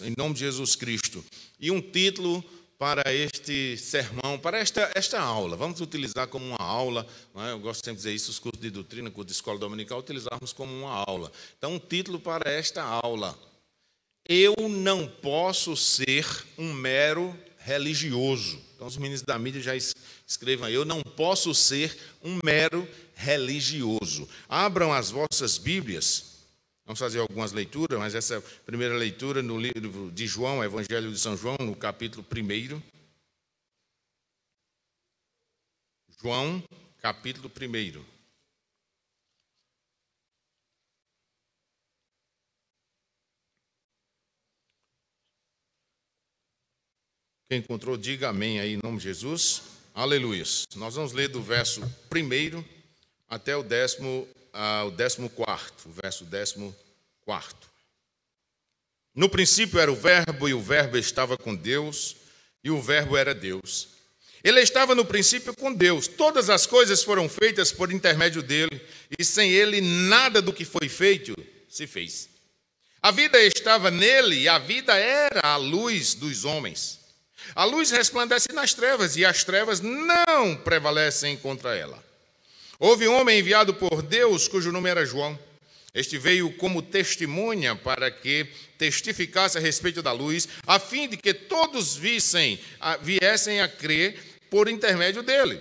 em nome de Jesus Cristo. E um título para este sermão, para esta aula. Vamos utilizar como uma aula, não é? Eu gosto sempre de dizer isso, os cursos de doutrina, curso de escola dominical, utilizarmos como uma aula. Então, um título para esta aula: Eu não posso ser um mero religioso. Então, os meninos da mídia já escrevam aí: eu não posso ser um mero religioso. Abram as vossas Bíblias. Vamos fazer algumas leituras, mas essa primeira leitura no livro de João, Evangelho de São João, no capítulo 1. João, capítulo 1. Quem encontrou, diga amém aí, em nome de Jesus. Aleluia. Nós vamos ler do verso 1 até o 14º, o verso 14º. No princípio era o Verbo, e o Verbo estava com Deus, e o Verbo era Deus. Ele estava no princípio com Deus. Todas as coisas foram feitas por intermédio dele, e sem ele nada do que foi feito se fez. A vida estava nele, e a vida era a luz dos homens. A luz resplandece nas trevas, e as trevas não prevalecem contra ela. Houve um homem enviado por Deus, cujo nome era João. Este veio como testemunha para que testificasse a respeito da luz, a fim de que todos viessem a crer por intermédio dele.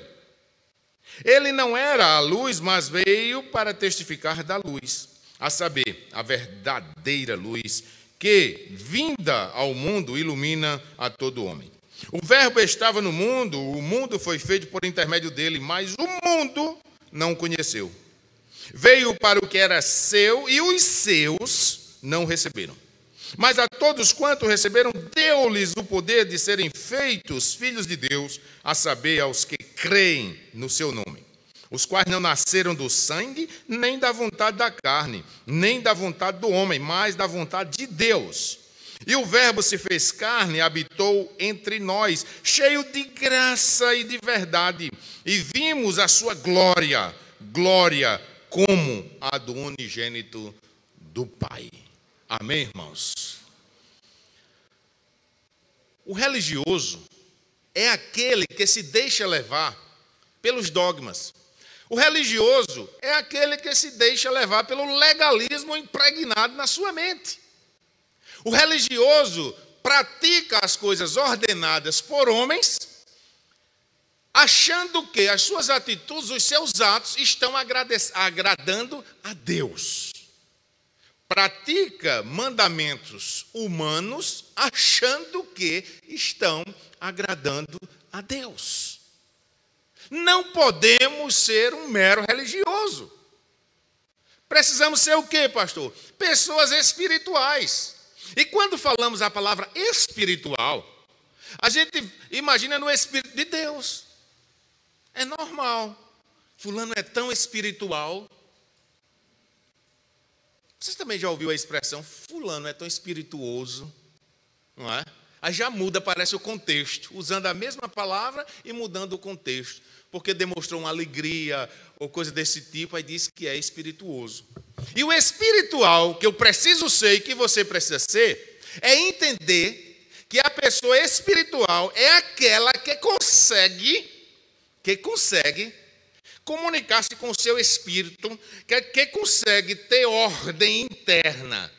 Ele não era a luz, mas veio para testificar da luz, a saber, a verdadeira luz, que, vinda ao mundo, ilumina a todo homem. O Verbo estava no mundo, o mundo foi feito por intermédio dele, mas o mundo não o conheceu. Veio para o que era seu, e os seus não receberam. Mas a todos quanto receberam, deu-lhes o poder de serem feitos filhos de Deus, a saber, aos que creem no seu nome, os quais não nasceram do sangue, nem da vontade da carne, nem da vontade do homem, mas da vontade de Deus. E o Verbo se fez carne e habitou entre nós, cheio de graça e de verdade, e vimos a sua glória, glória como a do unigênito do Pai. Amém, irmãos? O religioso é aquele que se deixa levar pelos dogmas. O religioso é aquele que se deixa levar pelo legalismo impregnado na sua mente. O religioso pratica as coisas ordenadas por homens, achando que as suas atitudes, os seus atos estão agradando a Deus. Pratica mandamentos humanos, achando que estão agradando a Deus. Não podemos ser um mero religioso. Precisamos ser o quê, pastor? Pessoas espirituais. E quando falamos a palavra espiritual, a gente imagina no Espírito de Deus. É normal. Fulano é tão espiritual. Vocês também já ouviram a expressão fulano é tão espirituoso, não é? Aí já muda, parece o contexto, usando a mesma palavra e mudando o contexto, porque demonstrou uma alegria ou coisa desse tipo, aí diz que é espirituoso. E o espiritual que eu preciso ser e que você precisa ser é entender que a pessoa espiritual é aquela que consegue comunicar-se com o seu espírito, que consegue ter ordem interna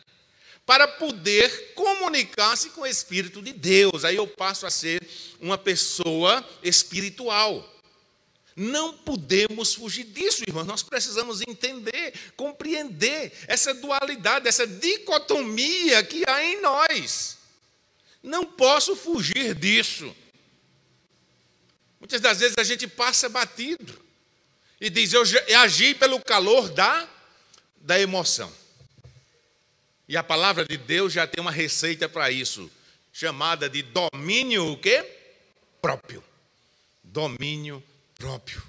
para poder comunicar-se com o Espírito de Deus. Aí eu passo a ser uma pessoa espiritual. Não podemos fugir disso, irmãos. Nós precisamos entender, compreender essa dualidade, essa dicotomia que há em nós. Não posso fugir disso. Muitas das vezes a gente passa batido e diz: eu agi pelo calor da emoção. E a palavra de Deus já tem uma receita para isso, chamada de domínio o quê? Próprio. Domínio próprio.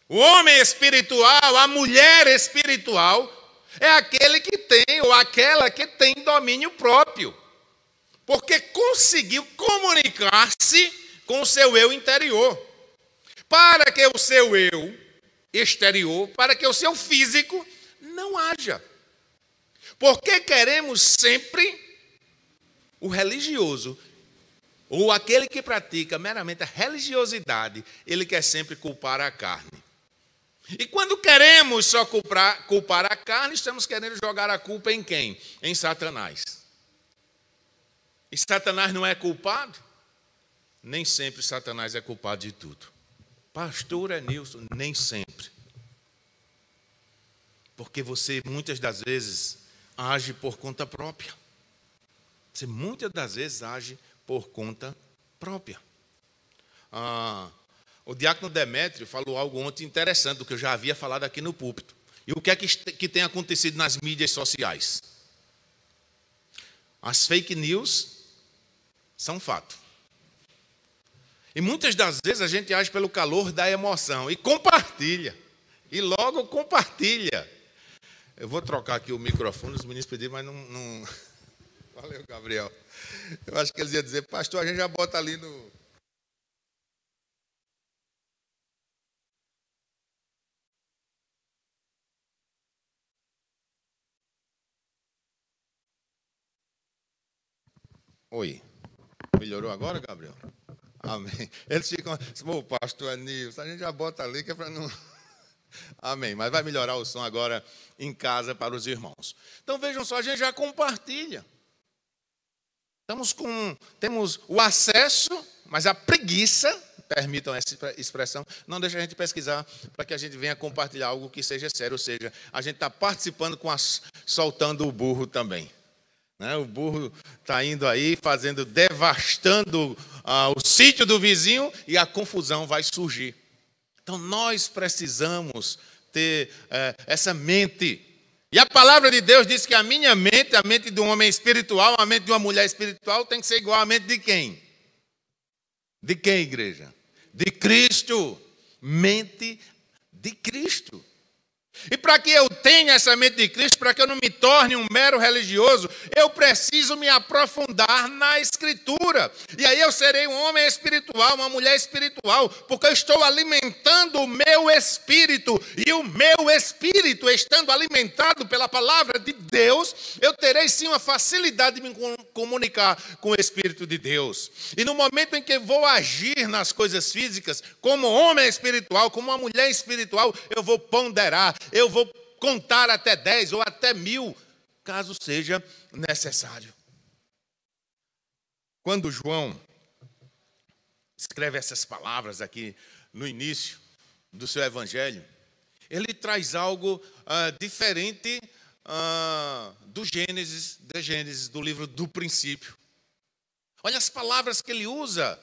O homem espiritual, a mulher espiritual, é aquele que tem ou aquela que tem domínio próprio. Porque conseguiu comunicar-se com o seu eu interior. Para que o seu eu exterior, para que o seu físico não haja. Porque queremos sempre O religioso, ou aquele que pratica meramente a religiosidade, ele quer sempre culpar a carne. E quando queremos só culpar a carne, estamos querendo jogar a culpa em quem? Em Satanás. E Satanás não é culpado? Nem sempre Satanás é culpado de tudo. Pastor Enilson, nem sempre. Porque você muitas das vezes age por conta própria. Você muitas das vezes age por conta própria. O diácono Demétrio falou algo ontem interessante, do que eu já havia falado aqui no púlpito. E o que é que tem acontecido nas mídias sociais? As fake news são fato. E muitas das vezes a gente age pelo calor da emoção e compartilha. E logo compartilha. Eu vou trocar aqui o microfone, os meninos pediram, mas não... Valeu, Gabriel. Eu acho que eles iam dizer, pastor, a gente já bota ali no... Oi. Melhorou agora, Gabriel? Amém. Eles ficam, ô, pastor Enilson, a gente já bota ali que é para não... Amém. Mas vai melhorar o som agora em casa para os irmãos. Então vejam só, a gente já compartilha. Temos o acesso, mas a preguiça, permitam essa expressão, não deixa a gente pesquisar para que a gente venha compartilhar algo que seja sério, ou seja, a gente está participando soltando o burro também. Né? O burro está indo aí, devastando o sítio do vizinho e a confusão vai surgir. Então nós precisamos ter essa mente. E a palavra de Deus diz que a minha mente, a mente de um homem espiritual, a mente de uma mulher espiritual, tem que ser igual à mente de quem? De quem, igreja? De Cristo. Mente de Cristo. E para que eu tenha essa mente de Cristo, para que eu não me torne um mero religioso, eu preciso me aprofundar na Escritura. E aí eu serei um homem espiritual, uma mulher espiritual, porque eu estou alimentando o meu espírito. E o meu espírito, estando alimentado pela palavra de Deus, eu terei sim uma facilidade de me comunicar com o Espírito de Deus. E no momento em que vou agir nas coisas físicas, como homem espiritual, como uma mulher espiritual, eu vou ponderar. Eu vou contar até 10 ou até 1000, caso seja necessário. Quando João escreve essas palavras aqui no início do seu evangelho, ele traz algo diferente do Gênesis, do livro do princípio. Olha as palavras que ele usa.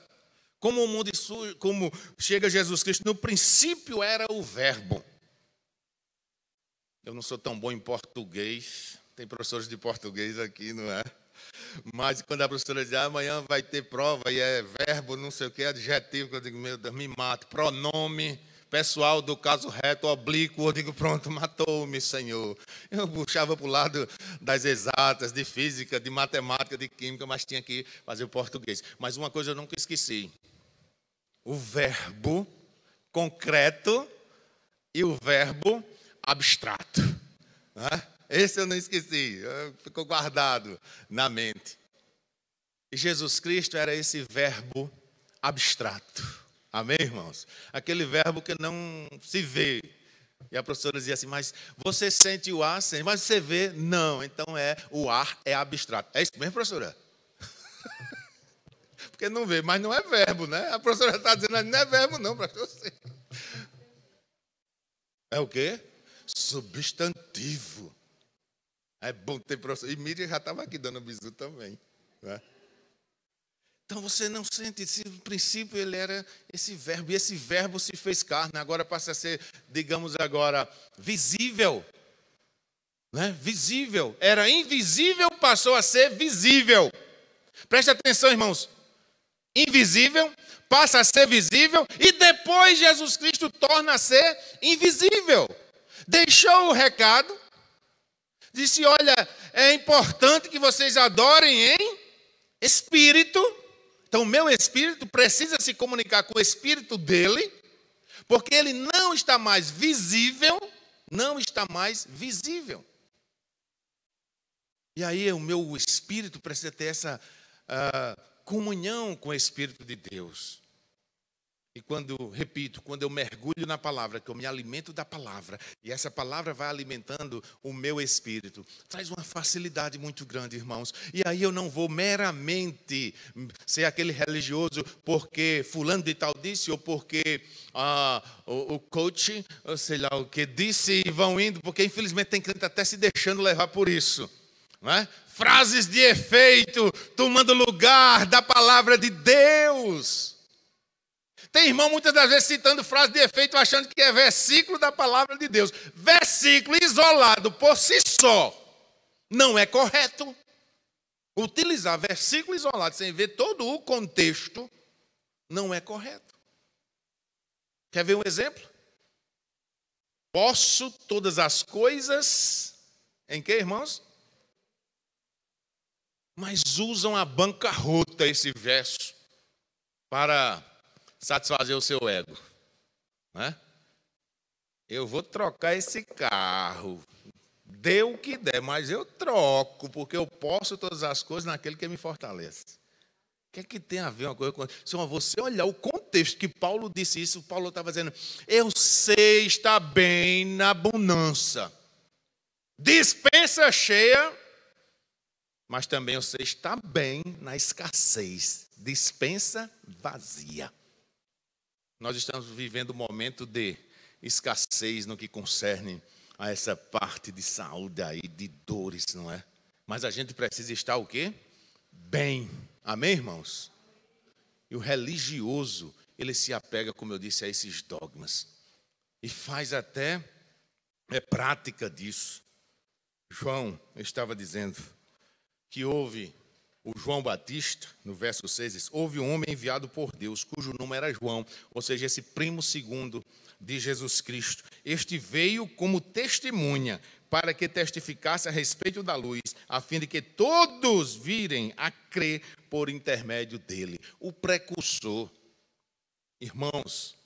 Como chega Jesus Cristo, no princípio era o verbo. Eu não sou tão bom em português, tem professores de português aqui, não é? Mas quando a professora diz, amanhã vai ter prova e é verbo, não sei o que, adjetivo, eu digo, meu Deus, me mata, pronome pessoal do caso reto, oblíquo, eu digo, pronto, matou-me, Senhor. Eu puxava para o lado das exatas, de física, de matemática, de química, mas tinha que fazer o português. Mas uma coisa eu nunca esqueci, o verbo concreto e o verbo abstrato. Esse eu não esqueci, ficou guardado na mente. E Jesus Cristo era esse verbo abstrato. Amém, irmãos? Aquele verbo que não se vê. E a professora dizia assim, mas você sente o ar, sente, mas você vê? Não, então o ar é abstrato. É isso mesmo, professora? Porque não vê, mas não é verbo, né? A professora está dizendo, não é verbo não, para você. É o quê? Substantivo. É bom ter professor. E Miriam já estava aqui dando bisu também. Né? Então você não sente, no princípio ele era esse verbo, e esse verbo se fez carne, agora passa a ser, digamos agora, visível. Né? Visível. Era invisível, passou a ser visível. Preste atenção, irmãos. Invisível, passa a ser visível, e depois Jesus Cristo torna a ser invisível. Deixou o recado, disse, olha, é importante que vocês adorem em espírito. Então, o meu espírito precisa se comunicar com o espírito dele, porque ele não está mais visível, E aí o meu espírito precisa ter essa comunhão com o Espírito de Deus. E quando eu mergulho na palavra, que eu me alimento da palavra, e essa palavra vai alimentando o meu espírito, traz uma facilidade muito grande, irmãos. E aí eu não vou meramente ser aquele religioso porque fulano de tal disse, ou porque o coach, ou sei lá o que disse, e vão indo, porque infelizmente tem crente até se deixando levar por isso. Não é? Frases de efeito, tomando lugar da palavra de Deus. Tem irmão muitas das vezes citando frase de efeito, achando que é versículo da palavra de Deus. Versículo isolado por si só não é correto. Utilizar versículo isolado sem ver todo o contexto não é correto. Quer ver um exemplo? Posso todas as coisas em que, irmãos? Mas usam a bancarrota esse verso para satisfazer o seu ego, né? Eu vou trocar esse carro, dê o que der, mas eu troco, porque eu posso todas as coisas naquele que me fortalece. O que é que tem a ver uma coisa com outra? Se você olhar o contexto que Paulo disse isso, Paulo estava dizendo, eu sei estar bem na bonança, dispensa cheia, mas também eu sei estar bem na escassez, dispensa vazia. Nós estamos vivendo um momento de escassez no que concerne a essa parte de saúde aí, de dores, não é? Mas a gente precisa estar o quê? Bem. Amém, irmãos? E o religioso, ele se apega, como eu disse, a esses dogmas. E faz até prática disso. João estava dizendo que houve o João Batista, no verso 6, diz, houve um homem enviado por Deus, cujo nome era João, ou seja, esse primo segundo de Jesus Cristo. Este veio como testemunha, para que testificasse a respeito da luz, a fim de que todos virem a crer por intermédio dele. O precursor, irmãos,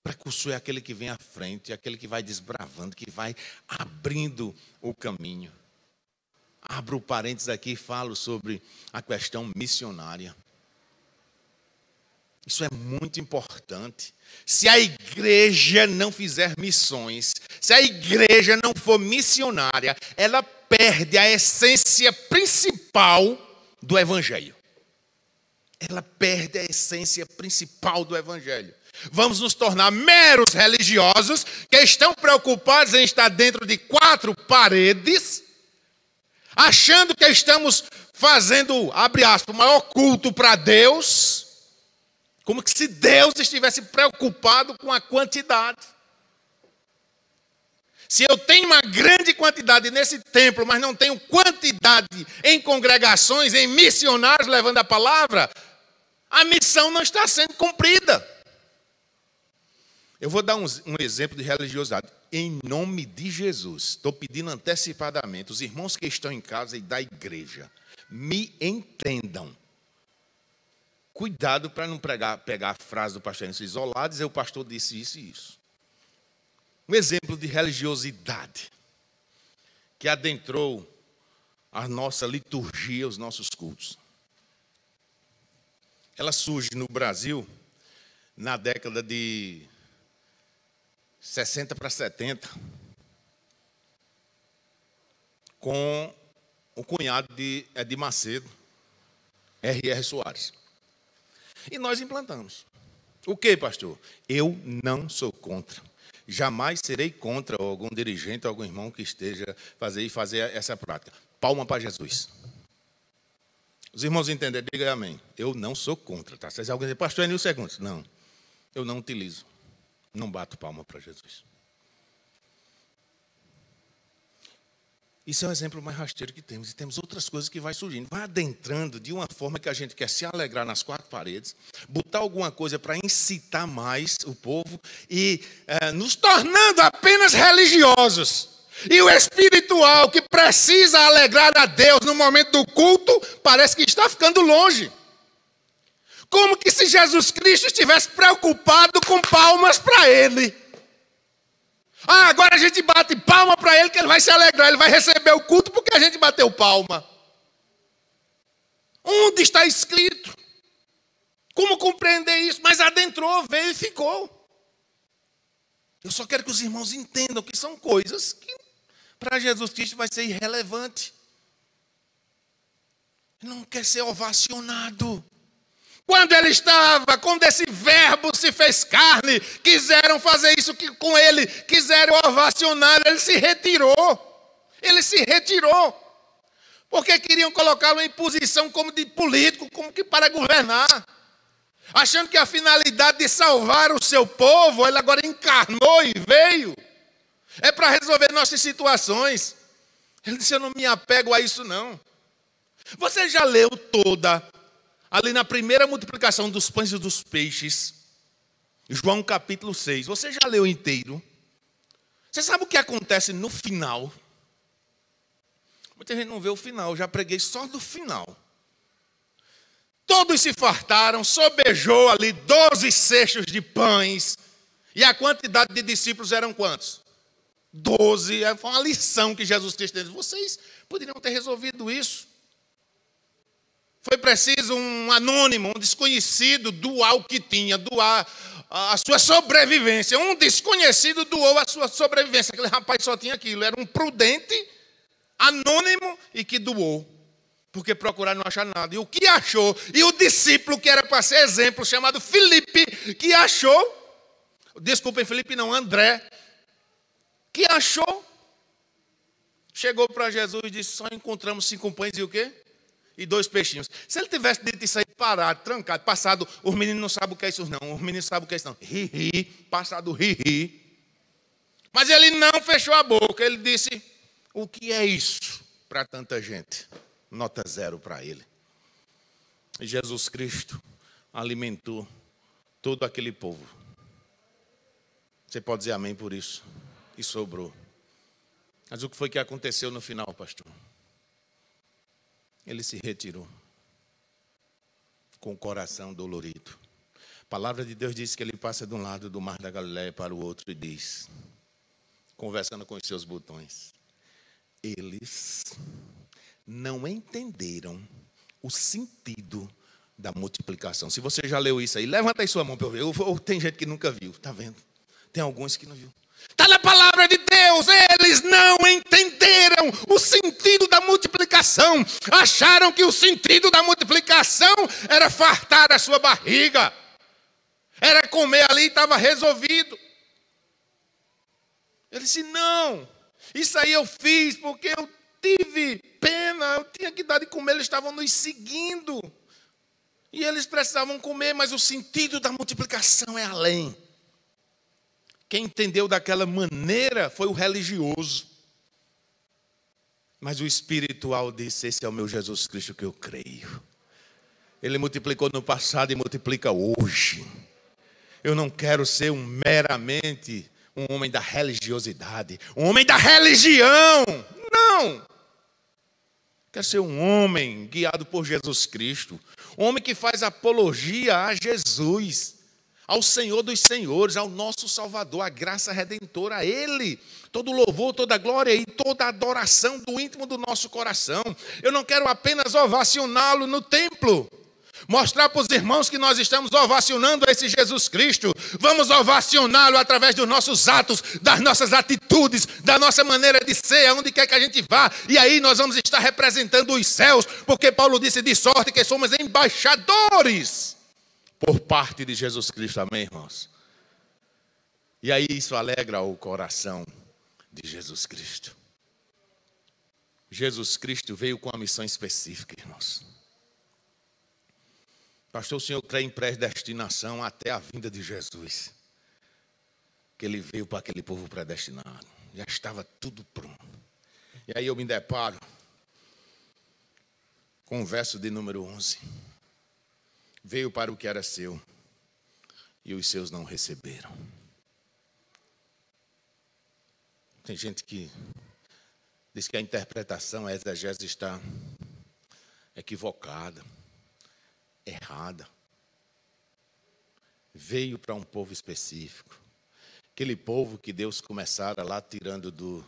o precursor é aquele que vem à frente, é aquele que vai desbravando, que vai abrindo o caminho. Abro parênteses aqui e falo sobre a questão missionária. Isso é muito importante. Se a igreja não fizer missões, se a igreja não for missionária, ela perde a essência principal do evangelho. Ela perde a essência principal do evangelho. Vamos nos tornar meros religiosos que estão preocupados em estar dentro de 4 paredes, achando que estamos fazendo, abre aspas, o maior culto para Deus, como que se Deus estivesse preocupado com a quantidade. Se eu tenho uma grande quantidade nesse templo, mas não tenho quantidade em congregações, em missionários levando a palavra, a missão não está sendo cumprida. Eu vou dar um exemplo de religiosidade. Em nome de Jesus, estou pedindo antecipadamente, os irmãos que estão em casa e da igreja, me entendam. Cuidado para não pegar a frase do pastor isolada e dizer o pastor disse isso e isso. Um exemplo de religiosidade que adentrou a nossa liturgia, os nossos cultos. Ela surge no Brasil na década de 60 para 70, com o cunhado de Edir Macedo, R.R. Soares. E nós implantamos. O que, pastor? Eu não sou contra. Jamais serei contra algum dirigente, algum irmão que esteja fazer essa prática. Palma para Jesus. Os irmãos entenderem, diga amém. Eu não sou contra. Tá? Se alguém diz, pastor, é 1 segundos. Não, eu não utilizo. Não bato palma para Jesus. Isso é o exemplo mais rasteiro que temos. E temos outras coisas que vai surgindo. Vai adentrando de uma forma que a gente quer se alegrar nas 4 paredes, botar alguma coisa para incitar mais o povo e nos tornando apenas religiosos. E o espiritual que precisa alegrar a Deus no momento do culto, parece que está ficando longe. Como que se Jesus Cristo estivesse preocupado com palmas para Ele. Agora a gente bate palma para Ele que Ele vai se alegrar, Ele vai receber o culto porque a gente bateu palma. Um Tudo está escrito. Como compreender isso? Mas adentrou, veio e ficou. Eu só quero que os irmãos entendam que são coisas que para Jesus Cristo vai ser irrelevante. Ele não quer ser ovacionado. Quando ele estava, quando esse verbo se fez carne, quiseram fazer isso com ele, quiseram ovacionar, ele se retirou. Ele se retirou. Porque queriam colocá-lo em posição como de político, como que para governar. Achando que a finalidade de salvar o seu povo, ele agora encarnou e veio. É para resolver nossas situações. Ele disse, eu não me apego a isso não. Você já leu toda, ali na primeira multiplicação dos pães e dos peixes, João capítulo 6, você já leu inteiro? Você sabe o que acontece no final? Muita gente não vê o final, eu já preguei só do final. Todos se fartaram, sobejou ali 12 cestos de pães. E a quantidade de discípulos eram quantos? 12. Foi uma lição que Jesus Cristo disse. Vocês poderiam ter resolvido isso. Foi preciso um anônimo, um desconhecido doar o que tinha, doar a sua sobrevivência. Um desconhecido doou a sua sobrevivência. Aquele rapaz só tinha aquilo. Era um prudente, anônimo e que doou. Porque procuraram não achar nada. E o que achou? E o discípulo que era para ser exemplo, chamado Filipe, que achou, desculpem, Filipe não, André, que achou, chegou para Jesus e disse, só encontramos 5 pães e o quê? E 2 peixinhos. Se ele tivesse dito isso aí, parado, trancado, passado, os meninos não sabem o que é isso não, os meninos sabem o que é isso não, ri, passado ri. Mas ele não fechou a boca, ele disse, o que é isso para tanta gente? Nota 0 para ele. E Jesus Cristo alimentou todo aquele povo. Você pode dizer amém por isso? E sobrou. Mas o que foi que aconteceu no final, pastor? Ele se retirou. Com o coração dolorido. A palavra de Deus diz que ele passa de um lado do mar da Galileia para o outro e diz, conversando com os seus botões, eles não entenderam o sentido da multiplicação. Se você já leu isso aí, levanta aí sua mão para eu ver. Ou tem gente que nunca viu, está vendo? Tem alguns que não viu. Está na palavra de Deus, eles não entenderam o sentido da multiplicação. Acharam que o sentido da multiplicação era fartar a sua barriga. Era comer ali e estava resolvido. Ele disse, não, isso aí eu fiz porque eu tive pena, eu tinha que dar de comer, eles estavam nos seguindo. E eles precisavam comer, mas o sentido da multiplicação é além. Quem entendeu daquela maneira foi o religioso. Mas o espiritual disse, esse é o meu Jesus Cristo que eu creio. Ele multiplicou no passado e multiplica hoje. Eu não quero ser meramente um homem da religiosidade, um homem da religião. Não! Quero ser um homem guiado por Jesus Cristo. Um homem que faz apologia a Jesus, ao Senhor dos Senhores, ao nosso Salvador, a graça redentora, a Ele. Todo louvor, toda glória e toda adoração do íntimo do nosso coração. Eu não quero apenas ovacioná-lo no templo. Mostrar para os irmãos que nós estamos ovacionando esse Jesus Cristo. Vamos ovacioná-lo através dos nossos atos, das nossas atitudes, da nossa maneira de ser, aonde quer que a gente vá. E aí nós vamos estar representando os céus, porque Paulo disse de sorte que somos embaixadores por parte de Jesus Cristo. Amém, irmãos? E aí isso alegra o coração de Jesus Cristo. Jesus Cristo veio com uma missão específica, irmãos. Pastor, o senhor crê em predestinação até a vinda de Jesus. Que ele veio para aquele povo predestinado. Já estava tudo pronto. E aí eu me deparo com o verso de número 11. Veio para o que era seu, e os seus não receberam. Tem gente que diz que a interpretação, a exegese está equivocada. Errada. Veio para um povo específico. Aquele povo que Deus começara lá tirando do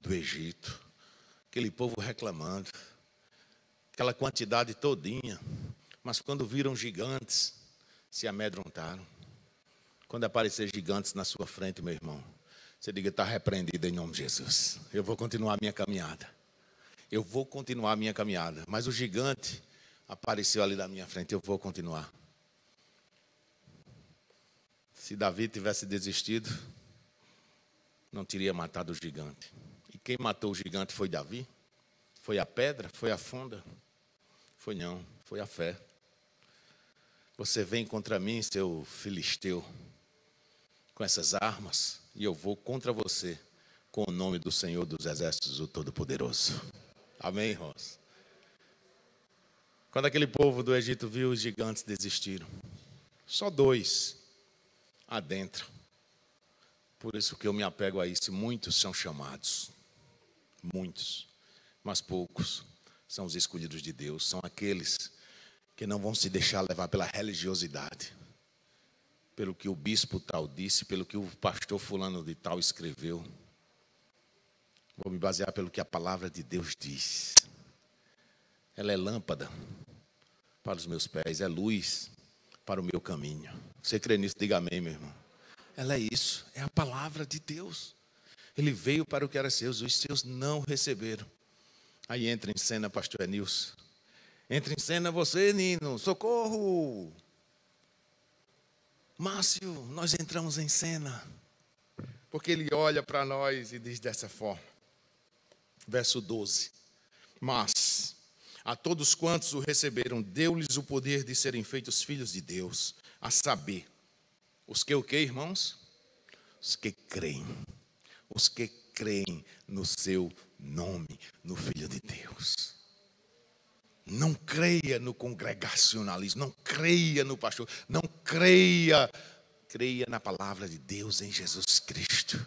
Egito. Aquele povo reclamando. Aquela quantidade todinha. Mas quando viram gigantes, se amedrontaram. Quando aparecer gigantes na sua frente, meu irmão, você diga: está repreendido em nome de Jesus. Eu vou continuar a minha caminhada. Eu vou continuar a minha caminhada. Mas o gigante apareceu ali na minha frente, eu vou continuar. Se Davi tivesse desistido, não teria matado o gigante. E quem matou o gigante foi Davi? Foi a pedra? Foi a funda? Foi não, foi a fé. Você vem contra mim, seu filisteu, com essas armas, e eu vou contra você, com o nome do Senhor dos Exércitos, o Todo-Poderoso. Amém, irmãos? Quando aquele povo do Egito viu os gigantes, desistiram. Só 2 adentro. Por isso que eu me apego a isso. Muitos são chamados. Muitos. Mas poucos são os escolhidos de Deus. São aqueles que não vão se deixar levar pela religiosidade. Pelo que o bispo tal disse, pelo que o pastor fulano de tal escreveu. Vou me basear pelo que a palavra de Deus diz. Ela é lâmpada para os meus pés, é luz para o meu caminho. Você crê nisso? Diga amém, meu irmão. Ela é isso, é a palavra de Deus. Ele veio para o que era seus, os seus não receberam. Aí entra em cena, pastor Enilson. Entra em cena você, Nino, socorro! Márcio, nós entramos em cena. Porque ele olha para nós e diz dessa forma. Verso 12. Mas a todos quantos o receberam, deu-lhes o poder de serem feitos filhos de Deus, a saber, os que o quê, irmãos? Os que creem. Os que creem no seu nome, no Filho de Deus. Não creia no congregacionalismo, não creia no pastor, não creia. Creia na palavra de Deus em Jesus Cristo.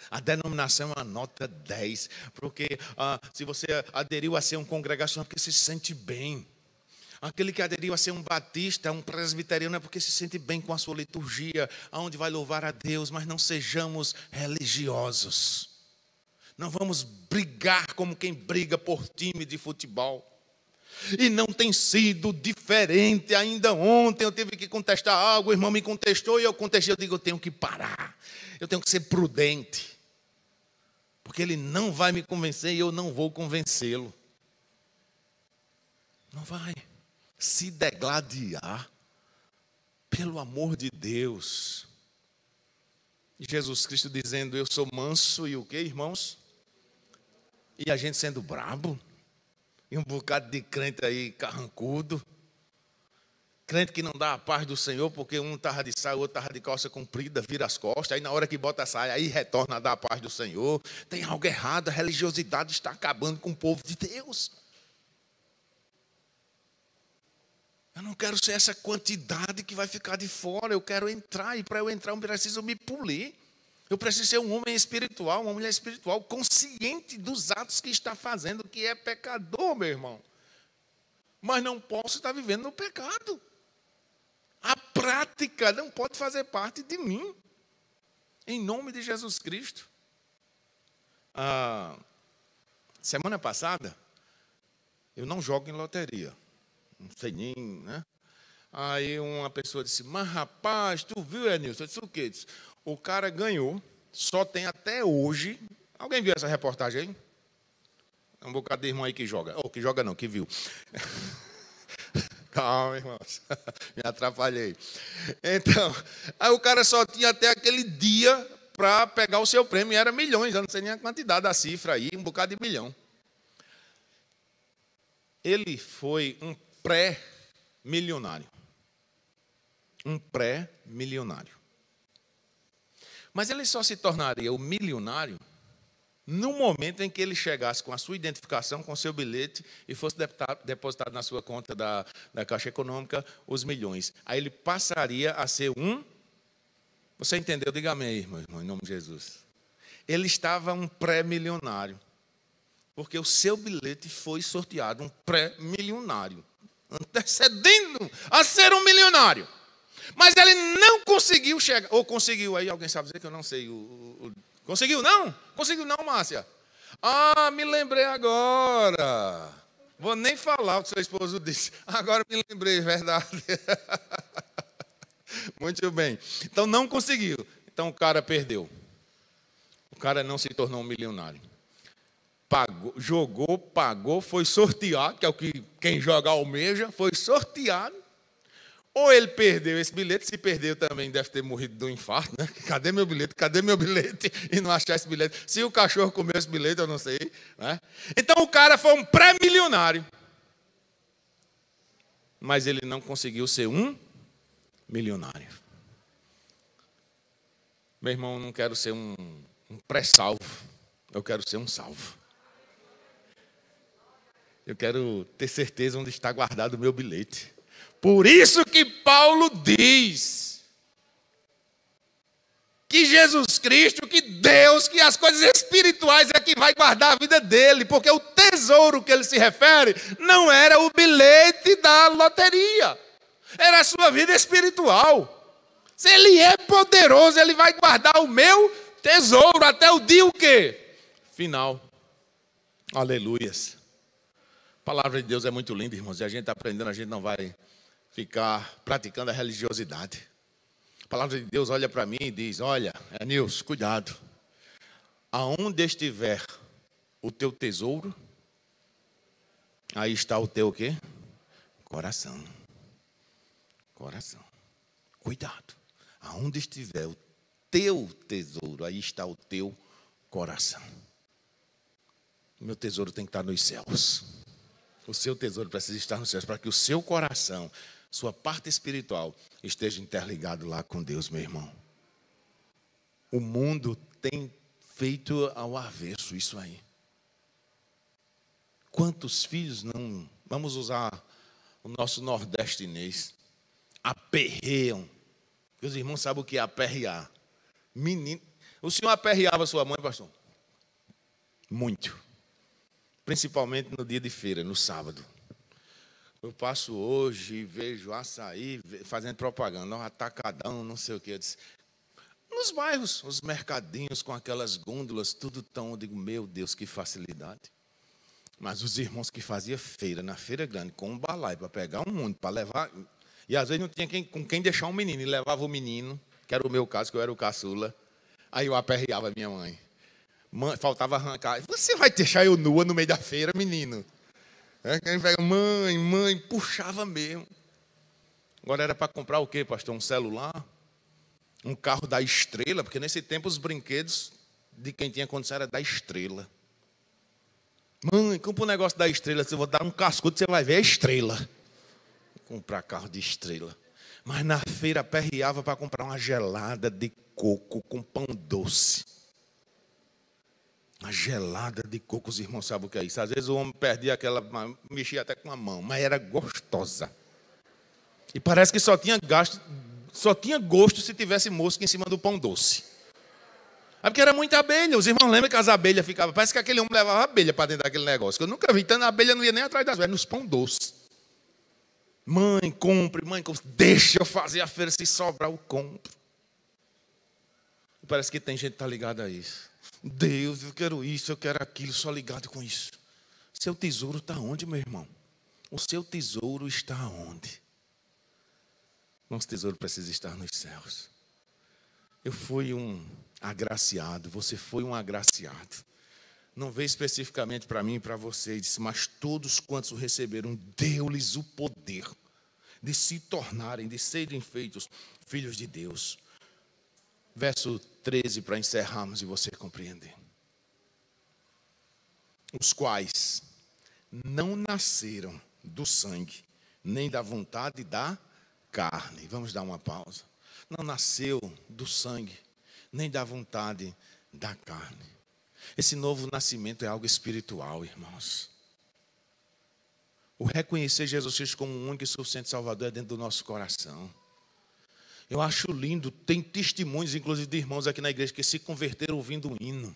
A denominação é uma nota 10, porque se você aderiu a ser um congregacional é porque se sente bem. Aquele que aderiu a ser um batista, um presbiteriano, é porque se sente bem com a sua liturgia, aonde vai louvar a Deus, mas não sejamos religiosos. Não vamos brigar como quem briga por time de futebol. E não tem sido diferente. Ainda ontem eu tive que contestar algo, o irmão me contestou e eu contestei. Eu digo, eu tenho que parar. Eu tenho que ser prudente. Porque ele não vai me convencer e eu não vou convencê-lo. Não vai. Se degladiar, pelo amor de Deus. Jesus Cristo dizendo, eu sou manso e o quê, irmãos? E a gente sendo brabo. E um bocado de crente aí carrancudo. Crente que não dá a paz do Senhor, porque um estava de saia, o outro estava de calça comprida, vira as costas, aí na hora que bota a saia, aí retorna a dar a paz do Senhor. Tem algo errado, a religiosidade está acabando com o povo de Deus. Eu não quero ser essa quantidade que vai ficar de fora, eu quero entrar, e para eu entrar eu preciso me polir. Eu preciso ser um homem espiritual, uma mulher espiritual, consciente dos atos que está fazendo, que é pecador, meu irmão. Mas não posso estar vivendo no pecado. A prática não pode fazer parte de mim. Em nome de Jesus Cristo. Semana passada, eu não jogo em loteria. Não sei nem, né? Aí uma pessoa disse, mas rapaz, tu viu, Enilson? Eu disse, o quê? Disse, o cara ganhou, só tem até hoje. Alguém viu essa reportagem aí? É um bocado de irmão aí que joga. Ou que joga não, que viu. Calma, irmãos. Me atrapalhei. Então, aí o cara só tinha até aquele dia para pegar o seu prêmio. E era milhões, eu não sei nem a quantidade da cifra aí, um bocado de milhão. Ele foi um pré-milionário. Um pré-milionário. Mas ele só se tornaria o milionário no momento em que ele chegasse com a sua identificação, com o seu bilhete e fosse depositado na sua conta da Caixa Econômica os milhões. Aí ele passaria a ser um... Você entendeu? Diga amém, irmão, em nome de Jesus. Ele estava um pré-milionário, porque o seu bilhete foi sorteado, um pré-milionário, antecedendo a ser um milionário. Mas ele não conseguiu chegar, ou conseguiu aí, alguém sabe dizer que eu não sei. Conseguiu não? Conseguiu não, Márcia? Me lembrei agora. Vou nem falar o que seu esposo disse. Agora me lembrei, verdade. Muito bem. Então não conseguiu. Então o cara perdeu. O cara não se tornou um milionário. Pagou, jogou, pagou, foi sorteado, que é o que quem joga almeja, foi sorteado. Ou ele perdeu esse bilhete, se perdeu também deve ter morrido de um infarto, né? Cadê meu bilhete? Cadê meu bilhete? E não achar esse bilhete. Se o cachorro comeu esse bilhete, eu não sei. Né? Então o cara foi um pré-milionário. Mas ele não conseguiu ser um milionário. Meu irmão, eu não quero ser um pré-salvo. Eu quero ser um salvo. Eu quero ter certeza onde está guardado o meu bilhete. Por isso que Paulo diz que Jesus Cristo, que Deus, que as coisas espirituais é que vai guardar a vida dele, porque o tesouro que ele se refere não era o bilhete da loteria, era a sua vida espiritual. Se ele é poderoso, ele vai guardar o meu tesouro até o dia o quê? Final. Aleluias. A palavra de Deus é muito linda, irmãos, e a gente está aprendendo, a gente não vai ficar praticando a religiosidade. A palavra de Deus olha para mim e diz, olha, Nilson, cuidado. Aonde estiver o teu tesouro, aí está o teu o quê? Coração. Coração. Cuidado. Aonde estiver o teu tesouro, aí está o teu coração. Meu tesouro tem que estar nos céus. O seu tesouro precisa estar nos céus, para que o seu coração, sua parte espiritual, esteja interligado lá com Deus, meu irmão. O mundo tem feito ao avesso isso aí. Quantos filhos não, vamos usar o nosso nordestinês, aperreiam. Os irmãos sabem o que é aperrear. Menino, o senhor aperreava sua mãe, pastor? Muito. Principalmente no dia de feira, no sábado. Eu passo hoje e vejo açaí fazendo propaganda, um atacadão, não sei o que. Eu disse, nos bairros, os mercadinhos com aquelas gôndolas, tudo tão, eu digo, meu Deus, que facilidade. Mas os irmãos que faziam feira, na feira grande, com um balaio, para pegar um mundo, para levar. E às vezes não tinha com quem deixar um menino, e levava o menino, que era o meu caso, que eu era o caçula. Aí eu aperreava minha mãe. Faltava arrancar. Você vai deixar eu nua no meio da feira, menino? Quem pega, mãe, puxava mesmo. Agora era para comprar o quê, pastor? Um celular? Um carro da Estrela? Porque nesse tempo os brinquedos de quem tinha condição era da Estrela. Mãe, compra um negócio da Estrela, se eu vou dar um cascudo, você vai ver a Estrela. Vou comprar carro de Estrela. Mas na feira aperreava para comprar uma gelada de coco com pão doce. Uma gelada de coco, os irmãos sabem o que é isso. Às vezes o homem perdia aquela, mexia até com a mão, mas era gostosa. E parece que só tinha gosto se tivesse mosca em cima do pão doce. É porque era muita abelha. Os irmãos lembram que as abelhas ficavam, parece que aquele homem levava abelha para dentro daquele negócio. Que eu nunca vi, então a abelha não ia nem atrás das velhas, nos pão doce. Mãe, compre, deixa eu fazer a feira, se sobrar eu compro. E parece que tem gente que está ligada a isso. Deus, eu quero isso, eu quero aquilo, só ligado com isso. Seu tesouro está onde, meu irmão? O seu tesouro está onde? Nosso tesouro precisa estar nos céus. Eu fui um agraciado, você foi um agraciado. Não veio especificamente para mim e para você, disse, mas todos quantos o receberam, deu-lhes o poder de se tornarem, de serem feitos filhos de Deus. Verso 13, para encerrarmos e você compreender. Os quais não nasceram do sangue, nem da vontade da carne. Vamos dar uma pausa. Não nasceu do sangue, nem da vontade da carne. Esse novo nascimento é algo espiritual, irmãos. O reconhecer Jesus Cristo como um único e suficiente Salvador é dentro do nosso coração. Eu acho lindo, tem testemunhos, inclusive de irmãos aqui na igreja, que se converteram ouvindo um hino.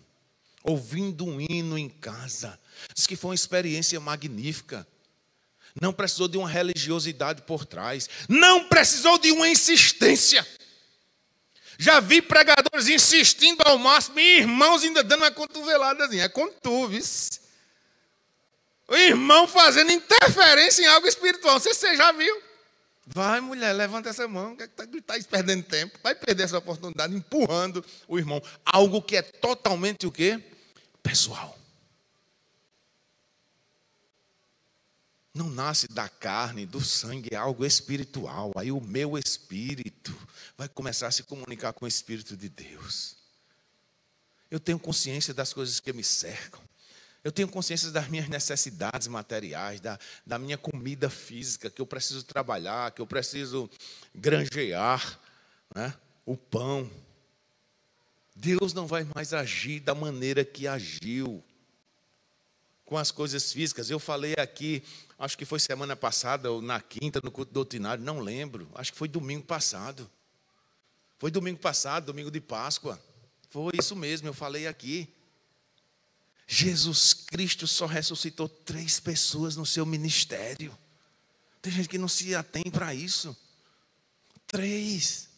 Ouvindo um hino em casa. Diz que foi uma experiência magnífica. Não precisou de uma religiosidade por trás. Não precisou de uma insistência. Já vi pregadores insistindo ao máximo, e irmãos ainda dando uma cotoveladazinha. É com tu, viu? O irmão fazendo interferência em algo espiritual. Você já viu? Vai, mulher, levanta essa mão. Que está perdendo tempo. Vai perder essa oportunidade empurrando o irmão. Algo que é totalmente o quê? Pessoal. Não nasce da carne, do sangue, é algo espiritual. Aí o meu espírito vai começar a se comunicar com o Espírito de Deus. Eu tenho consciência das coisas que me cercam. Eu tenho consciência das minhas necessidades materiais, da minha comida física, que eu preciso trabalhar, que eu preciso granjear, né? O pão. Deus não vai mais agir da maneira que agiu com as coisas físicas. Eu falei aqui, acho que foi semana passada, ou na quinta, no culto doutrinário, não lembro. Acho que foi domingo passado. Foi domingo passado, domingo de Páscoa. Foi isso mesmo, eu falei aqui. Jesus Cristo só ressuscitou 3 pessoas no seu ministério. Tem gente que não se atém para isso. 3.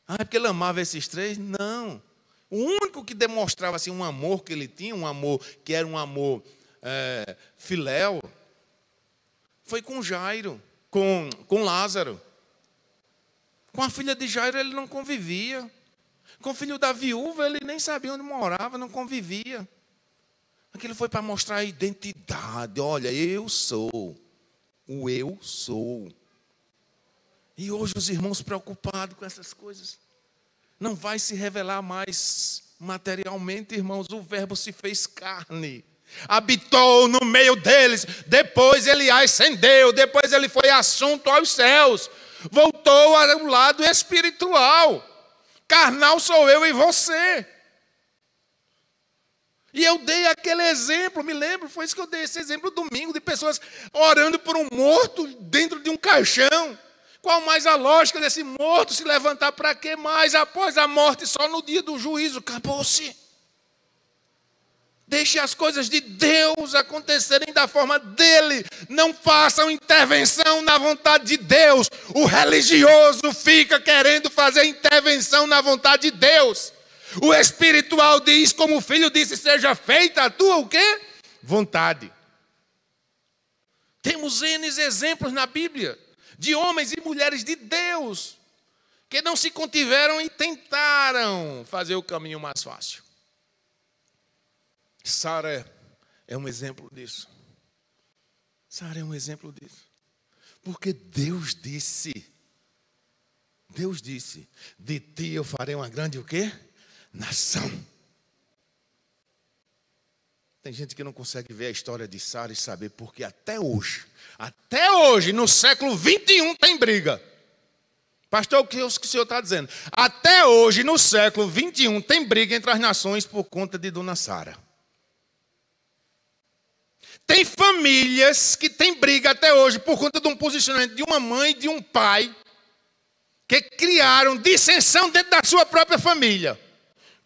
Ah, é porque ele amava esses 3? Não. O único que demonstrava assim, um amor que ele tinha, um amor que era um amor filéu, foi com Jairo, com Lázaro. Com a filha de Jairo ele não convivia. Com o filho da viúva ele nem sabia onde morava, não convivia. Aquilo foi para mostrar a identidade. Olha, eu sou. O eu sou. E hoje os irmãos preocupados com essas coisas. Não vai se revelar mais materialmente, irmãos. O verbo se fez carne. Habitou no meio deles. Depois ele ascendeu. Depois ele foi assunto aos céus. Voltou ao lado espiritual. Carnal sou eu e você. E eu dei aquele exemplo, me lembro, foi isso que eu dei, esse exemplo domingo, de pessoas orando por um morto dentro de um caixão. Qual mais a lógica desse morto se levantar para quê mais após a morte, só no dia do juízo? Acabou-se. Deixe as coisas de Deus acontecerem da forma dele. Não façam intervenção na vontade de Deus. O religioso fica querendo fazer intervenção na vontade de Deus. O espiritual diz, como o filho disse, seja feita a tua o quê? Vontade. Temos N exemplos na Bíblia de homens e mulheres de Deus que não se contiveram e tentaram fazer o caminho mais fácil. Sara é um exemplo disso. Sara é um exemplo disso. Porque Deus disse, de ti eu farei uma grande o quê? Nação. Tem gente que não consegue ver a história de Sara e saber porque até hoje, no século 21 tem briga. Pastor, o que o senhor está dizendo? Até hoje, no século 21, tem briga entre as nações por conta de Dona Sara. Tem famílias que tem briga até hoje por conta de um posicionamento de uma mãe e de um pai que criaram dissensão dentro da sua própria família.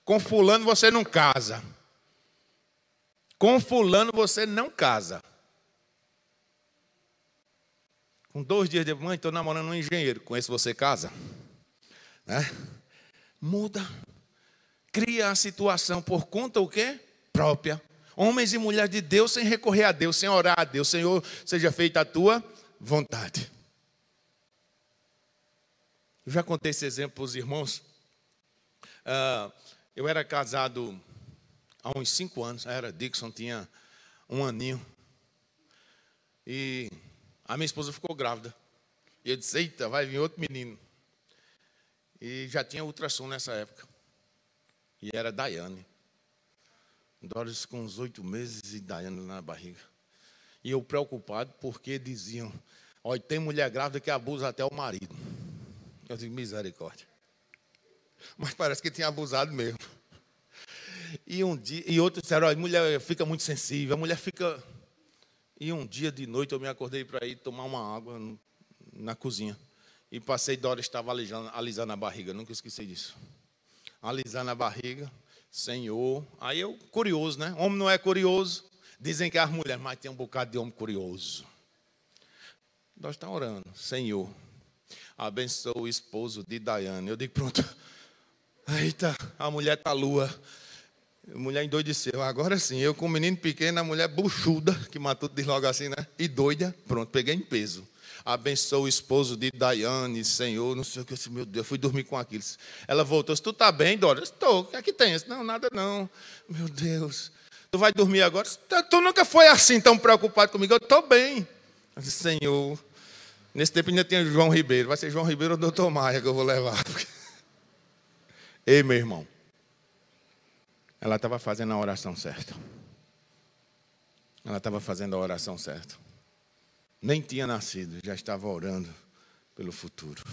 Com fulano você não casa. Com fulano você não casa. Com 2 dias de mãe, estou namorando um engenheiro. Com esse você casa? Né? Muda. Cria a situação por conta o quê? Própria. Homens e mulheres de Deus sem recorrer a Deus, sem orar a Deus. Senhor, seja feita a tua vontade. Eu já contei esse exemplo para os irmãos. Eu era casado há uns 5 anos. Dixon tinha 1 aninho. E a minha esposa ficou grávida. E eu disse, eita, vai vir outro menino. E já tinha ultrassom nessa época. E era Daiane. Doris com uns 8 meses e Daiane na barriga. E eu preocupado porque diziam, olha, tem mulher grávida que abusa até o marido. Eu digo, misericórdia. Mas parece que tinha abusado mesmo. E outros disseram, olha, a mulher fica muito sensível, a mulher fica... E um dia de noite eu me acordei para ir tomar uma água na cozinha. E passei, Dora estava alisando a barriga, nunca esqueci disso. Alisando a barriga, Senhor. Aí eu, curioso, né? Homem não é curioso. Dizem que é as mulheres, mas tem um bocado de homem curioso. Nós estamos orando, Senhor, abençoa o esposo de Daiane. Eu digo, pronto. Eita, a mulher está lua. A mulher endoideceu. Agora sim, eu com um menino pequeno, a mulher buchuda, que matou diz logo assim, né? E doida, pronto, peguei em peso. Abençoou o esposo de Daiane, Senhor, não sei o que. Eu disse, meu Deus, eu fui dormir com aquilo. Ela voltou, tu tá bem, Dora? Eu disse, tô, o que é que tem? Eu disse, não, nada não. Meu Deus, tu vai dormir agora? Tu nunca foi assim tão preocupado comigo, eu tô bem. Eu disse, Senhor, nesse tempo ainda tinha João Ribeiro, vai ser João Ribeiro ou Doutor Maia que eu vou levar. Ei, meu irmão. Ela estava fazendo a oração certa. Ela estava fazendo a oração certa. Nem tinha nascido, já estava orando pelo futuro.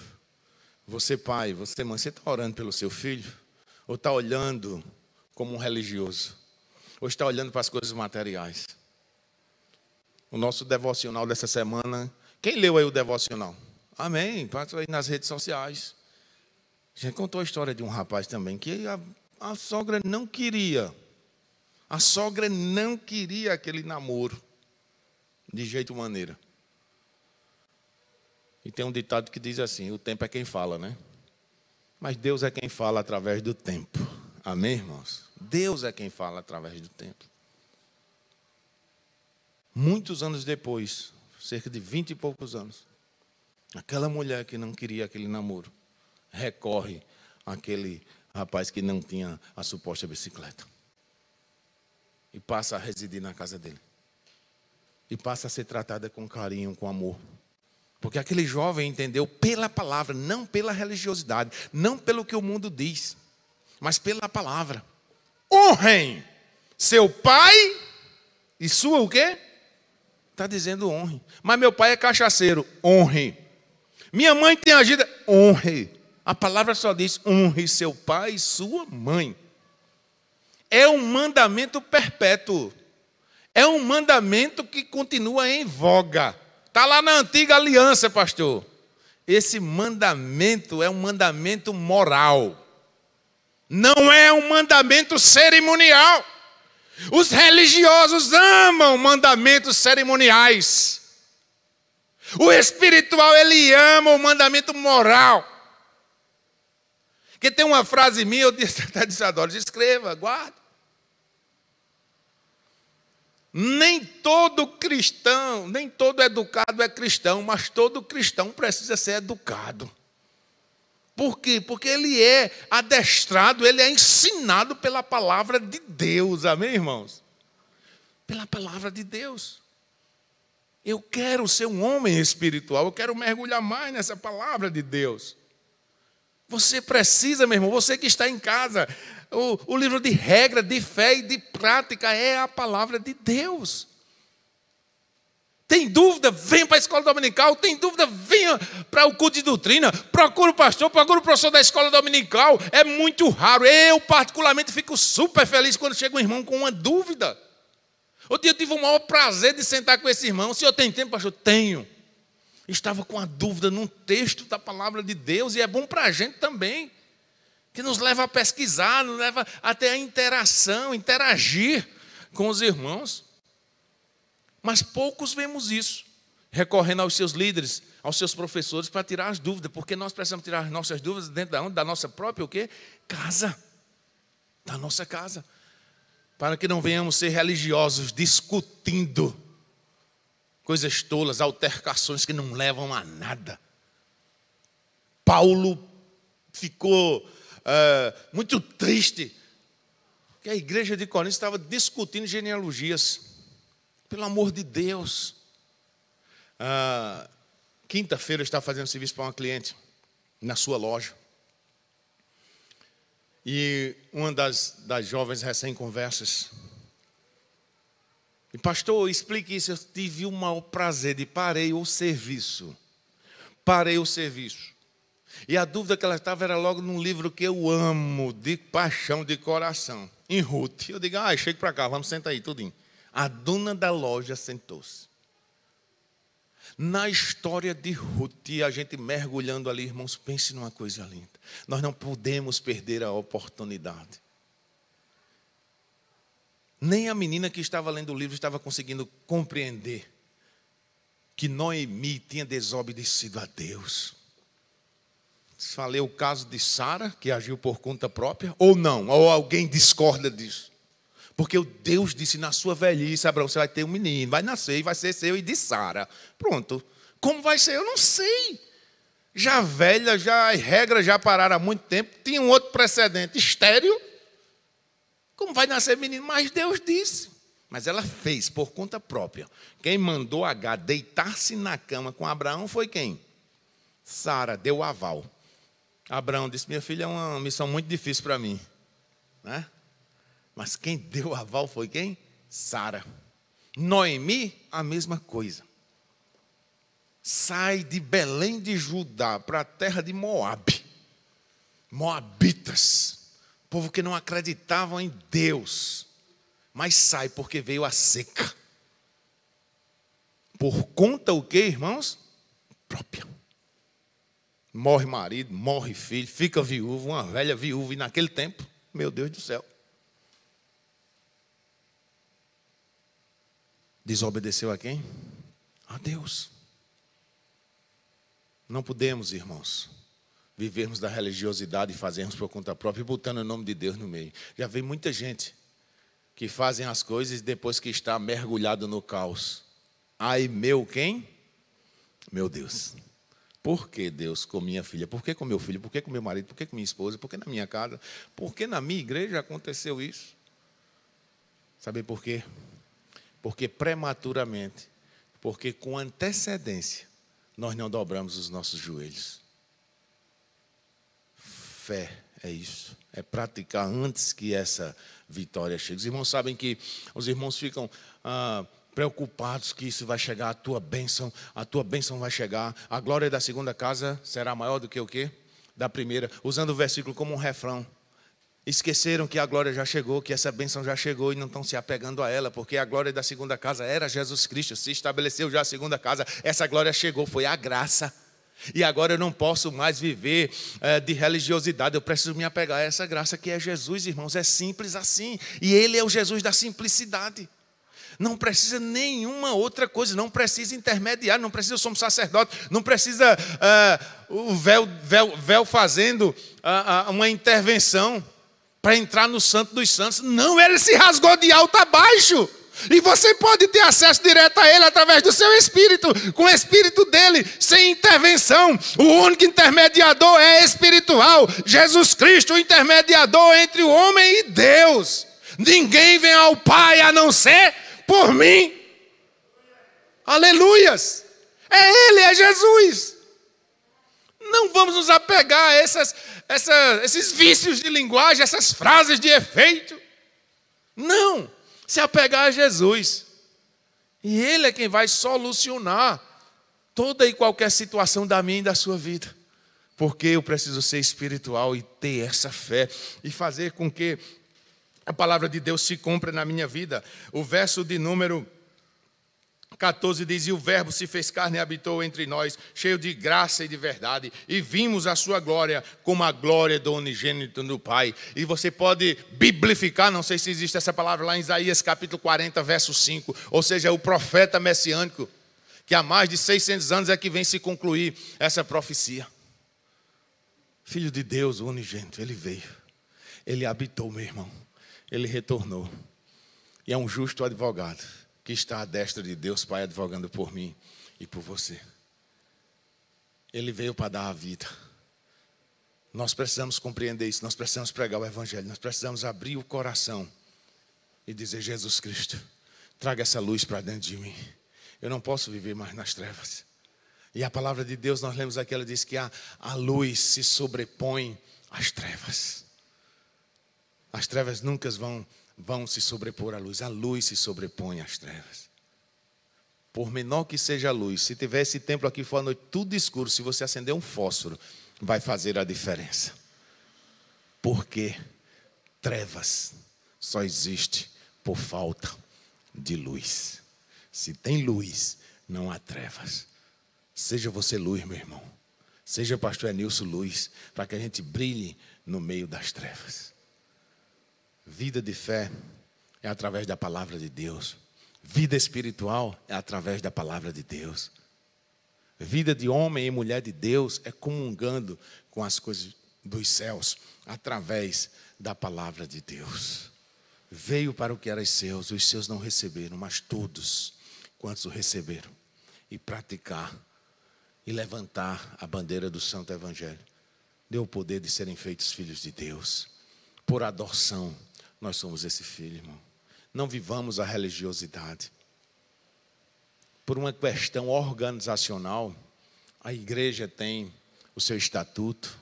Você, pai, você, mãe, você está orando pelo seu filho? Ou está olhando como um religioso? Ou está olhando para as coisas materiais? O nosso devocional dessa semana. Quem leu aí o devocional? Amém. Passa aí nas redes sociais. A gente contou a história de um rapaz também que a sogra não queria. A sogra não queria aquele namoro. De jeito maneira. E tem um ditado que diz assim, o tempo é quem fala, né? Mas Deus é quem fala através do tempo. Amém, irmãos? Deus é quem fala através do tempo. Muitos anos depois, cerca de 20 e poucos anos, aquela mulher que não queria aquele namoro, recorre àquele rapaz que não tinha a suposta bicicleta. E passa a residir na casa dele. E passa a ser tratada com carinho, com amor. Porque aquele jovem entendeu pela palavra, não pela religiosidade, não pelo que o mundo diz, mas pela palavra. Honrem seu pai e sua o quê? Está dizendo honre. Mas meu pai é cachaceiro, honre. Minha mãe tem agido, honre. A palavra só diz, honre seu pai e sua mãe. É um mandamento perpétuo. É um mandamento que continua em voga. Está lá na antiga aliança, pastor. Esse mandamento é um mandamento moral. Não é um mandamento cerimonial. Os religiosos amam mandamentos cerimoniais. O espiritual, ele ama o mandamento moral. Porque tem uma frase minha, eu disse, adoro, escreva, guarda. Nem todo cristão, nem todo educado é cristão, mas todo cristão precisa ser educado. Por quê? Porque ele é adestrado, ele é ensinado pela palavra de Deus, amém, irmãos? Pela palavra de Deus. Eu quero ser um homem espiritual, eu quero mergulhar mais nessa palavra de Deus. Você precisa, meu irmão, você que está em casa, o livro de regra, de fé e de prática é a palavra de Deus. Tem dúvida? Venha para a escola dominical. Tem dúvida? Venha para o culto de doutrina. Procure o pastor, procure o professor da escola dominical. É muito raro. Eu, particularmente, fico super feliz quando chega um irmão com uma dúvida. Outro dia eu tive o maior prazer de sentar com esse irmão. O senhor tem tempo, pastor? Tenho. Estava com uma dúvida num texto da palavra de Deus, e é bom para a gente também, que nos leva a pesquisar, nos leva até a interação, interagir com os irmãos. Mas poucos vemos isso, recorrendo aos seus líderes, aos seus professores, para tirar as dúvidas, porque nós precisamos tirar as nossas dúvidas dentro da onde? Da nossa própria o quê? Casa. Da nossa casa. Para que não venhamos ser religiosos discutindo coisas tolas, altercações que não levam a nada. Paulo ficou muito triste, porque a igreja de Corinto estava discutindo genealogias. Pelo amor de Deus. Quinta-feira eu estava fazendo serviço para uma cliente na sua loja. E uma das jovens recém-conversas, e pastor, explique isso. Eu tive o maior prazer de parei o serviço. E a dúvida que ela estava era logo num livro que eu amo, de paixão, de coração, em Ruth. Eu digo, chega para cá, vamos sentar aí, tudinho. A dona da loja sentou-se. Na história de Ruth, a gente mergulhando ali, irmãos, pense numa coisa linda. Nós não podemos perder a oportunidade. Nem a menina que estava lendo o livro estava conseguindo compreender que Noemi tinha desobedecido a Deus. Falei o caso de Sara, que agiu por conta própria, ou não? Ou alguém discorda disso? Porque o Deus disse na sua velhice, Abraão, você vai ter um menino, vai nascer e vai ser seu e de Sara. Pronto. Como vai ser? Eu não sei. Já velha, já as regras já pararam há muito tempo. Tinha um outro precedente, estéril. Como vai nascer menino? Mas Deus disse. Mas ela fez por conta própria. Quem mandou Agar deitar-se na cama com Abraão foi quem? Sara, deu o aval. Abraão disse, minha filha, é uma missão muito difícil para mim. Né? Mas quem deu o aval foi quem? Sara. Noemi, a mesma coisa. Sai de Belém de Judá para a terra de Moabe. Moabitas. Povo que não acreditavam em Deus. Mas sai porque veio a seca. Por conta o quê, irmãos? Própria. Morre marido, morre filho, fica viúvo, uma velha viúva. E naquele tempo, meu Deus do céu. Desobedeceu a quem? A Deus. Não podemos, irmãos, vivermos da religiosidade e fazermos por conta própria e botando o nome de Deus no meio. Já vem muita gente que fazem as coisas depois que está mergulhado no caos. Ai, meu quem? Meu Deus. Por que Deus com minha filha? Por que com meu filho? Por que com meu marido? Por que com minha esposa? Por que na minha casa? Por que na minha igreja aconteceu isso? Sabe por quê? Porque prematuramente, porque com antecedência, nós não dobramos os nossos joelhos. Fé é isso. É praticar antes que essa vitória chegue. Os irmãos sabem que os irmãos ficam preocupados que isso vai chegar, a tua bênção vai chegar. A glória da segunda casa será maior do que o quê? Da primeira. Usando o versículo como um refrão. Esqueceram que a glória já chegou, que essa bênção já chegou e não estão se apegando a ela, porque a glória da segunda casa era Jesus Cristo, se estabeleceu já a segunda casa, essa glória chegou, foi a graça. E agora eu não posso mais viver de religiosidade, eu preciso me apegar a essa graça que é Jesus, irmãos, é simples assim. E Ele é o Jesus da simplicidade. Não precisa nenhuma outra coisa, não precisa intermediário, não precisa o sumo sacerdote, não precisa o véu fazendo uma intervenção para entrar no Santo dos Santos. Não, Ele se rasgou de alto a baixo. E você pode ter acesso direto a Ele através do seu Espírito, com o Espírito dEle, sem intervenção. O único intermediador é espiritual. Jesus Cristo, o intermediador entre o homem e Deus. Ninguém vem ao Pai a não ser por mim. Aleluias. É Ele, é Jesus. Não vamos nos apegar a esses vícios de linguagem, essas frases de efeito. Não. Se apegar a Jesus. E Ele é quem vai solucionar toda e qualquer situação da minha e da sua vida. Porque eu preciso ser espiritual e ter essa fé. E fazer com que a palavra de Deus se cumpra na minha vida. O verso de número 14 diz, e o verbo se fez carne e habitou entre nós, cheio de graça e de verdade, e vimos a sua glória como a glória do unigênito do Pai. E você pode biblificar, não sei se existe essa palavra lá em Isaías capítulo 40, verso 5, ou seja, o profeta messiânico, que há mais de 600 anos é que vem se concluir essa profecia. Filho de Deus, o unigênito, Ele veio, Ele habitou, meu irmão, Ele retornou, e é um justo advogado, que está à destra de Deus, Pai, advogando por mim e por você. Ele veio para dar a vida. Nós precisamos compreender isso, nós precisamos pregar o Evangelho, nós precisamos abrir o coração e dizer, Jesus Cristo, traga essa luz para dentro de mim. Eu não posso viver mais nas trevas. E a palavra de Deus, nós lemos aqui, ela diz que a luz se sobrepõe às trevas. As trevas nunca vão se sobrepor à luz. A luz se sobrepõe às trevas. Por menor que seja a luz, se tiver esse templo aqui for à noite tudo escuro, se você acender um fósforo, vai fazer a diferença. Porque trevas só existe por falta de luz. Se tem luz, não há trevas. Seja você luz, meu irmão. Seja pastor Enilson luz, para que a gente brilhe no meio das trevas. Vida de fé é através da palavra de Deus. Vida espiritual é através da palavra de Deus. Vida de homem e mulher de Deus é comungando com as coisas dos céus, através da palavra de Deus. Veio para o que era seus, os seus não receberam, mas todos quantos o receberam, e praticar e levantar a bandeira do Santo Evangelho, deu o poder de serem feitos filhos de Deus. Por adoção, nós somos esse filho, irmão. Não vivamos a religiosidade. Por uma questão organizacional, a igreja tem o seu estatuto,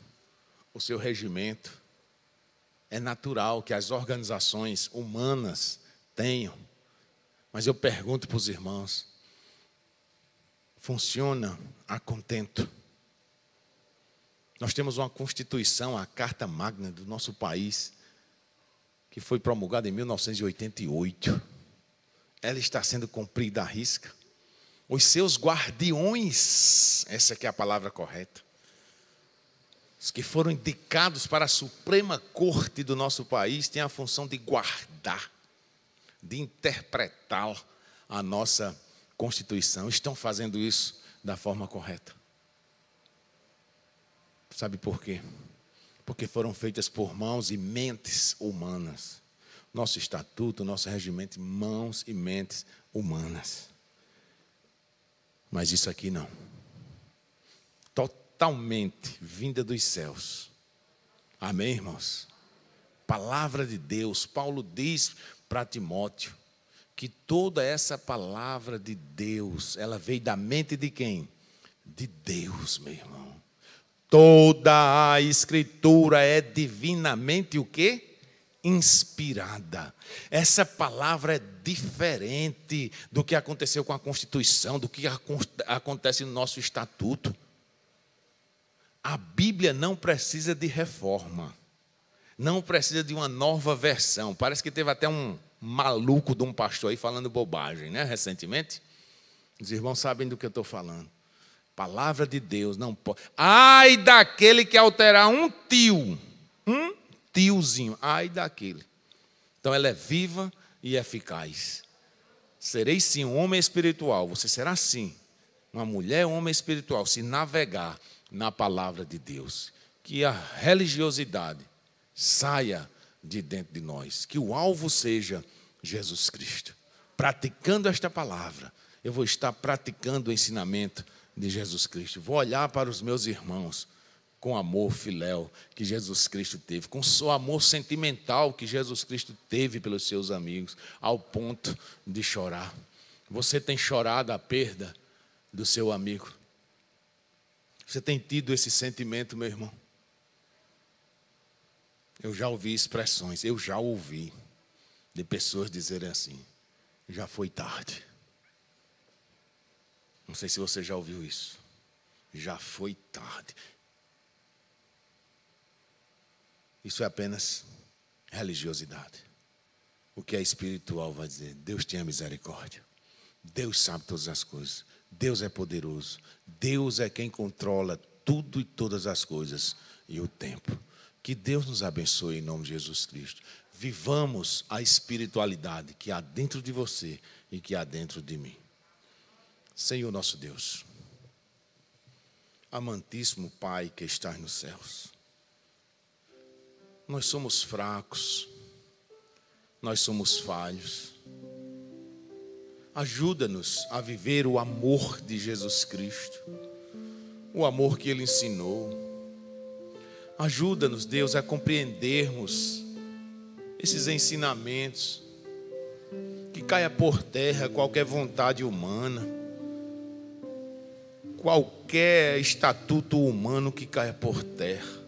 o seu regimento. É natural que as organizações humanas tenham. Mas eu pergunto para os irmãos, funciona a contento? Nós temos uma Constituição, a Carta Magna do nosso país, que foi promulgada em 1988. Ela está sendo cumprida à risca. Os seus guardiões, essa aqui é a palavra correta, os que foram indicados para a Suprema Corte do nosso país, têm a função de guardar, de interpretar a nossa Constituição. Estão fazendo isso da forma correta. Sabe por quê? Porque foram feitas por mãos e mentes humanas. Nosso estatuto, nosso regimento, mãos e mentes humanas. Mas isso aqui não. Totalmente vinda dos céus. Amém, irmãos? Palavra de Deus. Paulo diz para Timóteo que toda essa palavra de Deus, ela veio da mente de quem? De Deus, meu irmão. Toda a Escritura é divinamente o quê? Inspirada. Essa palavra é diferente do que aconteceu com a Constituição, do que acontece no nosso estatuto. A Bíblia não precisa de reforma, não precisa de uma nova versão. Parece que teve até um maluco de um pastor aí falando bobagem, né, recentemente. Os irmãos sabem do que eu estou falando. Palavra de Deus não pode. Ai daquele que alterar um tiozinho, ai daquele. Então ela é viva e eficaz. Sereis sim um homem espiritual, você será sim uma mulher, um homem espiritual, se navegar na palavra de Deus. Que a religiosidade saia de dentro de nós, que o alvo seja Jesus Cristo. Praticando esta palavra, eu vou estar praticando o ensinamento de Jesus Cristo. Vou olhar para os meus irmãos com amor filéu que Jesus Cristo teve, com o amor sentimental que Jesus Cristo teve pelos seus amigos, ao ponto de chorar. Você tem chorado a perda do seu amigo? Você tem tido esse sentimento, meu irmão? Eu já ouvi expressões, eu já ouvi de pessoas dizerem assim: já foi tarde. Não sei se você já ouviu isso. Já foi tarde. Isso é apenas religiosidade. O que é espiritual vai dizer: Deus tenha misericórdia. Deus sabe todas as coisas. Deus é poderoso. Deus é quem controla tudo e todas as coisas e o tempo. Que Deus nos abençoe em nome de Jesus Cristo. Vivamos a espiritualidade que há dentro de você e que há dentro de mim. Senhor nosso Deus, amantíssimo Pai que estás nos céus, nós somos fracos, nós somos falhos. Ajuda-nos a viver o amor de Jesus Cristo, o amor que Ele ensinou. Ajuda-nos, Deus, a compreendermos esses ensinamentos, que caia por terra qualquer vontade humana, qualquer estatuto humano que caia por terra,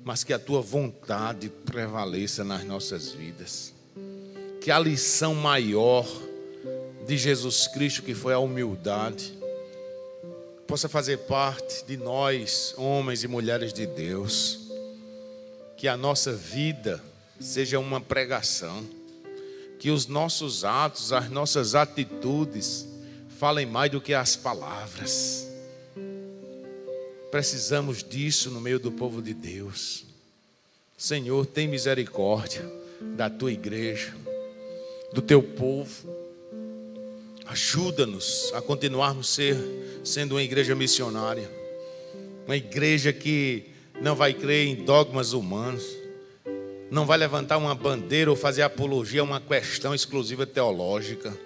mas que a Tua vontade prevaleça nas nossas vidas. Que a lição maior de Jesus Cristo, que foi a humildade, possa fazer parte de nós, homens e mulheres de Deus. Que a nossa vida seja uma pregação. Que os nossos atos, as nossas atitudes falem mais do que as palavras. Precisamos disso no meio do povo de Deus. Senhor, tem misericórdia da Tua igreja, do Teu povo. Ajuda-nos a continuarmos sendo uma igreja missionária. Uma igreja que não vai crer em dogmas humanos. não vai levantar uma bandeira ou fazer apologia a uma questão exclusiva teológica,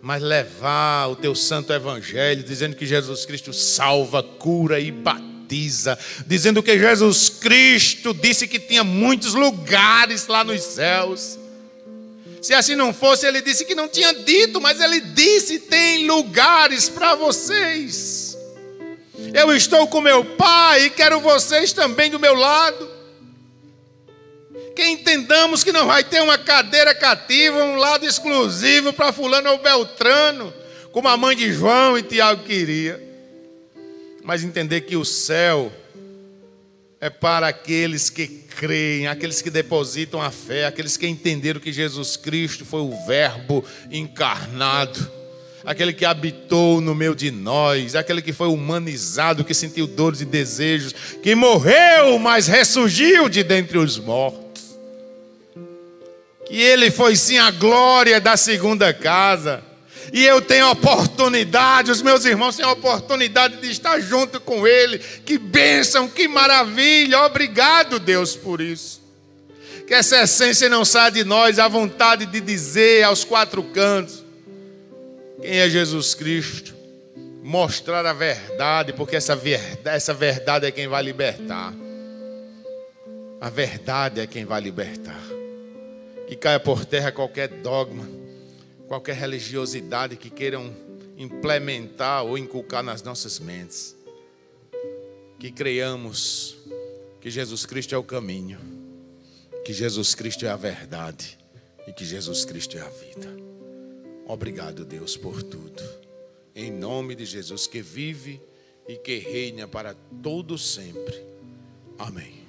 mas levar o teu santo evangelho, dizendo que Jesus Cristo salva, cura e batiza, dizendo que Jesus Cristo disse que tinha muitos lugares lá nos céus. Se assim não fosse, ele disse que não tinha dito, mas ele disse: tem lugares para vocês. Eu estou com meu Pai e quero vocês também do meu lado. Que entendamos que não vai ter uma cadeira cativa, um lado exclusivo para fulano ou beltrano, como a mãe de João e Tiago queria. Mas entender que o céu é para aqueles que creem, aqueles que depositam a fé, aqueles que entenderam que Jesus Cristo foi o Verbo encarnado, aquele que habitou no meio de nós, aquele que foi humanizado, que sentiu dores e desejos, que morreu, mas ressurgiu de dentre os mortos. Que ele foi sim a glória da segunda casa. E eu tenho a oportunidade, os meus irmãos têm a oportunidade de estar junto com ele. Que bênção, que maravilha. Obrigado, Deus, por isso. Que essa essência não saia de nós, a vontade de dizer aos quatro cantos quem é Jesus Cristo. Mostrar a verdade, porque essa verdade é quem vai libertar. A verdade é quem vai libertar. Que caia por terra qualquer dogma, qualquer religiosidade que queiram implementar ou inculcar nas nossas mentes. Que creiamos que Jesus Cristo é o caminho, que Jesus Cristo é a verdade e que Jesus Cristo é a vida. Obrigado, Deus, por tudo. Em nome de Jesus, que vive e que reina para todo sempre. Amém.